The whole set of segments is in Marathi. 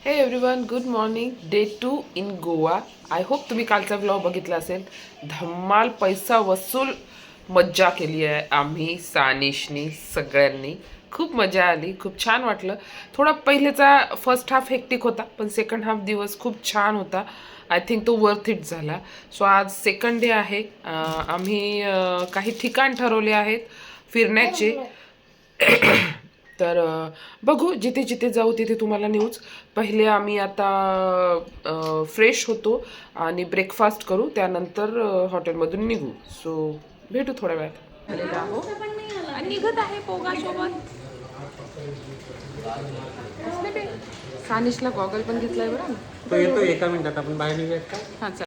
हे everyone, good morning. Day 2 in Goa. I hope तुम्ही कालचा व्लॉग बघितला असेल. धम्माल पैसा वसूल मज्जा केली आहे आम्ही सानिशनी सगळ्यांनी. खूप मजा आली, खूप छान वाटलं. थोडा पहिलेचा फर्स्ट हाफ हेक्टिक होता, पण सेकंड हाफ दिवस खूप छान होता. आय थिंक तो वर्थ इट झाला. सो आज सेकंड डे आहे. आम्ही काही ठिकाण ठरवले आहेत फिरण्याचे. तर बघू, जिथे जिथे जाऊ तिथे तुम्हाला न्यूज. पहिले आम्ही आता फ्रेश होतो आणि ब्रेकफास्ट करू, त्यानंतर हॉटेलमधून निघू. सो भेटू थोड्या वेळात. आलेला आहो आणि निघत आहे पोगासोबत. सानिशला गॉगल पण घेतलाय बरं. तो येतो एका मिनिटात, आपण बाहेर निघूयात का? हां, चल.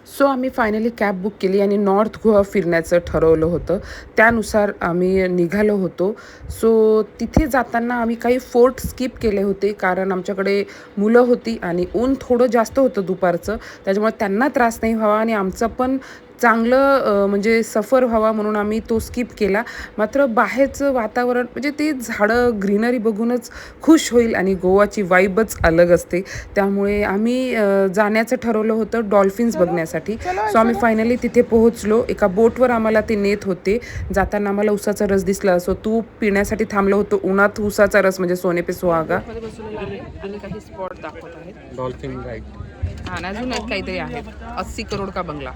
सो आम्ही फायनली कॅब बुक केली आणि नॉर्थ गोवा फिरण्याचं ठरवलं होतं. त्यानुसार आम्ही निघालो होतो. सो तिथे जाताना आम्ही काही फोर्ट स्किप केले होते, कारण आमच्याकडे मुलं होती आणि ऊन थोडं जास्त होतं दुपारचं. त्याच्यामुळे त्यांना त्रास नाही व्हावा आणि आमचं पण चांगलं म्हणजे सफर व्हावा म्हणून आम्ही तो स्किप केला. मात्र बाहेरचं वातावरण म्हणजे ते झाडं ग्रीनरी बघूनच खुश होईल आणि गोवाची वाईबच अलग असते. त्यामुळे आम्ही जाण्याचं ठरवलं होतं डॉल्फिन्स बघण्यासाठी. सो आम्ही फायनली तिथे पोहोचलो. एका बोटवर आम्हाला ते नेत होते. जाताना आम्हाला उसाचा रस दिसला. सो तू पिण्यासाठी थांबलो होतो उन्हात. उसाचा रस म्हणजे सोने पे सुहागा. आणि काही स्पॉट दाखवत आहेत. Dolphin ride. हा, अजून काहीतरी आहे. 80 करोड का बंगला.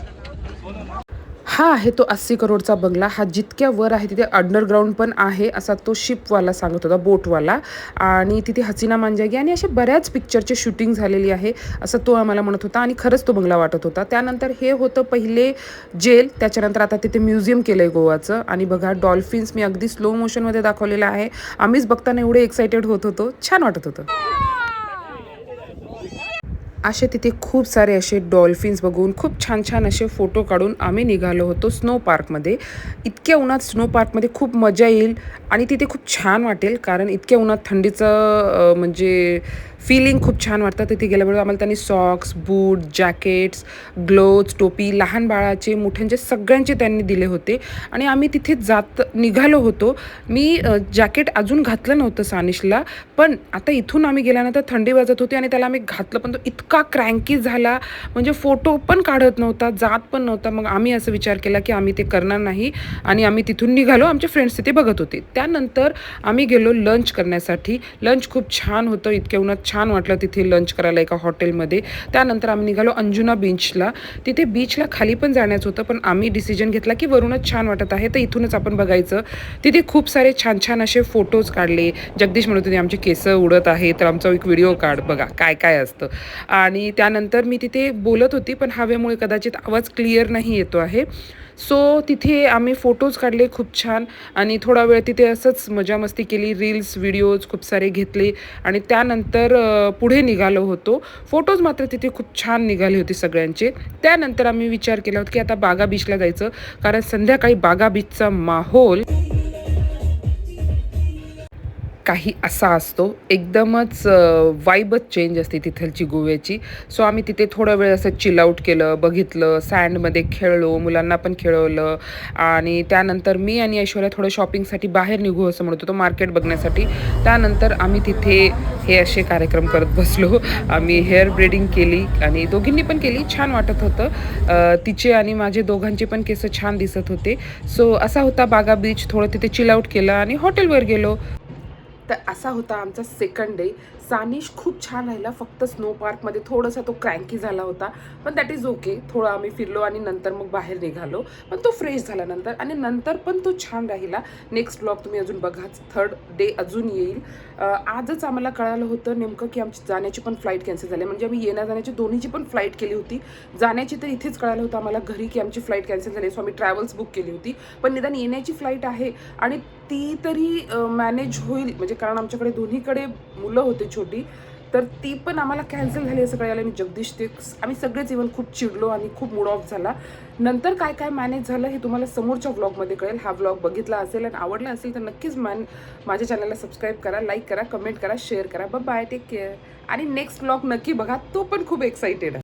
हा आहे तो 80 करोडचा बंगला. हा जितक्या वर आहे तिथे अंडरग्राऊंड पण आहे, असा तो शिपवाला सांगत होता, बोटवाला. आणि तिथे हसीना मांजागी आणि असे बऱ्याच पिक्चरची शूटिंग झालेली आहे असं तो आम्हाला म्हणत होता. आणि खरंच तो बंगला वाटत होता. त्यानंतर हे होतं पहिले जेल. त्याच्यानंतर आता तिथे म्युझियम केलं आहे गोवाचं. आणि बघा डॉल्फिन्स मी अगदी स्लो मोशनमध्ये दाखवलेलं आहे. आम्हीच बघताना एवढे एक्सायटेड होत होतो. छान वाटत होतं. असे तिथे खूप सारे असे डॉल्फिन्स बघून खूप छान छान असे फोटो काढून आम्ही निघालो होतो स्नो पार्कमध्ये. इतक्या उन्हात स्नो पार्कमध्ये खूप मजा येईल आणि तिथे खूप छान वाटेल, कारण इतक्या उन्हात थंडीचं म्हणजे फीलिंग खूप छान वाटतं. तिथे गेल्याबरोबर आम्हाला त्यांनी सॉक्स, बूट, जॅकेट्स, ग्लोव्ज, टोपी, लहान बाळाचे, मोठ्यांचे सगळ्यांचे त्यांनी दिले होते. आणि आम्ही तिथे निघालो होतो. मी जॅकेट अजून घातलं नव्हतं सानिशला, पण आता इथून आम्ही गेल्यानंतर थंडी वाजत होती आणि त्याला आम्ही घातलं, पण तो इतका क्रँकी झाला म्हणजे फोटो पण काढत नव्हता, जात पण नव्हता. मग आम्ही असं विचार केला की आम्ही ते करणार नाही आणि आम्ही तिथून निघालो. आमचे फ्रेंड्स तिथे बघत होते. त्यानंतर आम्ही गेलो लंच करण्यासाठी. लंच खूप छान होतं. इतक्या उन्हात छान वाटलं तिथे लंच करायला एका हॉटेलमध्ये. त्यानंतर आम्ही निघालो अंजुना बीचला. तिथे बीचला खाली पण जाण्याचं होतं, पण आम्ही डिसिजन घेतला की वरूनच छान वाटत आहे तर इथूनच आपण बघायचं. तिथे खूप सारे छान छान असे फोटोज काढले. जगदीश म्हणत होते आमचे केस उडत आहे, तर आमचा एक व्हिडिओ काढ, बघा काय काय असतं. आणि त्यानंतर मी तिथे बोलत होती, पण हवेमुळे कदाचित आवाज क्लिअर नाही येतो आहे. सो तिथे आम्ही फोटोज काढले खूप छान आणि थोडा वेळ तिथे असंच मजा मस्ती केली. रील्स, व्हिडिओज खूप सारे घेतले आणि त्यानंतर पुढे निघालो होतो. फोटोज मात्र तिथे खूप छान निघाले होते सगळ्यांचे. त्यानंतर आम्ही विचार केला होता की आता बागा बीचला जायचं, कारण संध्याकाळी बागा बीचचा माहोल काही असा असतो, एकदमच वाईबच चेंज असते तिथलची गोव्याची. सो आम्ही तिथे थोडा वेळ असं चिल आऊट केलं, बघितलं, सँडमध्ये खेळलो, मुलांना पण खेळवलं. आणि त्यानंतर मी आणि ऐश्वर्या थोडं शॉपिंगसाठी बाहेर निघू असं म्हणत होतो, मार्केट बघण्यासाठी. त्यानंतर आम्ही तिथे हे असे कार्यक्रम करत बसलो. आम्ही हेअर ब्रेडिंग केली आणि दोघींनी पण केली, छान वाटत होतं. तिचे आणि माझे दोघांचे पण केस छान दिसत होते. सो असा होता बागा बीच. थोडं तिथे चिल आऊट केलं आणि हॉटेलवर गेलो. तर असा होता आमचा सेकंड डे. सानिश खूप छान राहिला, फक्त स्नो पार्कमध्ये थोडासा तो क्रँकी झाला होता, पण दॅट इज ओके. थोडं आम्ही फिरलो आणि नंतर मग बाहेर निघालो, पण तो फ्रेश झाला नंतर आणि नंतर पण तो छान राहिला. नेक्स्ट ब्लॉग तुम्ही अजून बघाच, थर्ड डे अजून येईल. आजच आम्हाला कळालं होतं नेमकं की आमची जाण्याची पण फ्लाईट कॅन्सल झाली. म्हणजे आम्ही येण्या जाण्याची दोन्हीची पण फ्लाईट केली होती. जाण्याची तर इथेच कळालं होतं आम्हाला घरी की आमची फ्लाईट कॅन्सल झाली. सो आम्ही ट्रॅव्हल्स बुक केली होती, पण निदान येण्याची फ्लाईट आहे आणि ती तरी मॅनेज होईल, म्हणजे कारण आमच्याकडे दोन्हीकडे मुलं होते छोटी, तर ती पण आम्हाला कॅन्सल झाली असं कळालं. आणि जगदीश ते आम्ही सगळेच इव्हन खूप चिडलो आणि खूप मूड ऑफ झाला. नंतर काय काय मॅनेज झालं हे तुम्हाला समोरच्या व्लॉगमध्ये कळेल. हा व्लॉग बघितला असेल आणि आवडला असेल तर नक्कीच माझ्या चॅनलला सबस्क्राईब करा, लाईक करा, कमेंट करा, शेअर करा. Bye, take care. आणि नेक्स्ट व्लॉग नक्की बघा, तो पण खूप एक्साइटेड आहे.